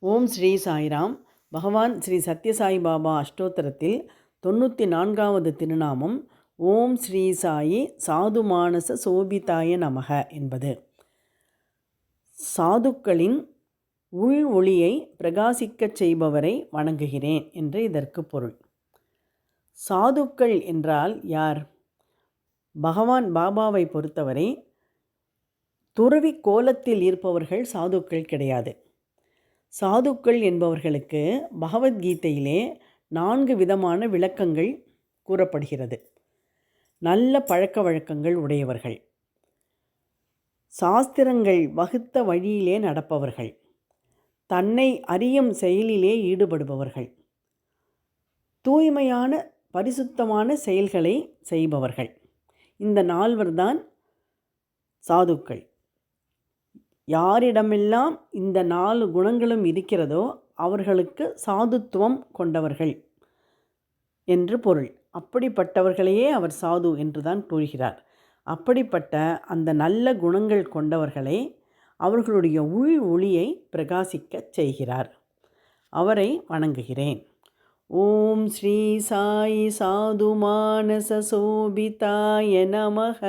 ஓம் ஸ்ரீ சாய்ராம். பகவான் ஸ்ரீ சத்யசாய் பாபா அஷ்டோத்திரத்தில் 94வது திருநாமம் ஓம் ஸ்ரீ சாயி சாதுமானச சோபிதாய நமக என்பது. சாதுக்களின் உள் ஒளியை பிரகாசிக்கச் செய்பவரை வணங்குகிறேன் என்று இதற்கு பொருள். சாதுக்கள் என்றால் யார்? பகவான் பாபாவை பொறுத்தவரை துறவி கோலத்தில் இருப்பவர்கள் சாதுக்கள் கிடையாது. சாதுக்கள் என்பவர்களுக்கு பகவத்கீதையிலே 4 விதமான விளக்கங்கள் கூறப்படுகிறது. நல்ல பழக்க வழக்கங்கள் உடையவர்கள், சாஸ்திரங்கள் வகுத்த வழியிலே நடப்பவர்கள், தன்னை அறியும் செயலிலே ஈடுபடுபவர்கள், தூய்மையான பரிசுத்தமான செயல்களை செய்பவர்கள். இந்த 4 தான் சாதுக்கள். யாரிடமெல்லாம் இந்த 4 குணங்களும் இருக்கிறதோ அவர்களுக்கு சாதுத்துவம் கொண்டவர்கள் என்று பொருள். அப்படிப்பட்டவர்களையே அவர் சாது என்று தான் கூறுகிறார். அப்படிப்பட்ட அந்த நல்ல குணங்கள் கொண்டவர்களை அவர்களுடைய உள் ஒளியை பிரகாசிக்கச் செய்கிறார். அவரை வணங்குகிறேன். ஓம் ஸ்ரீ சாயி சாது மானச சோபிதாய நமக.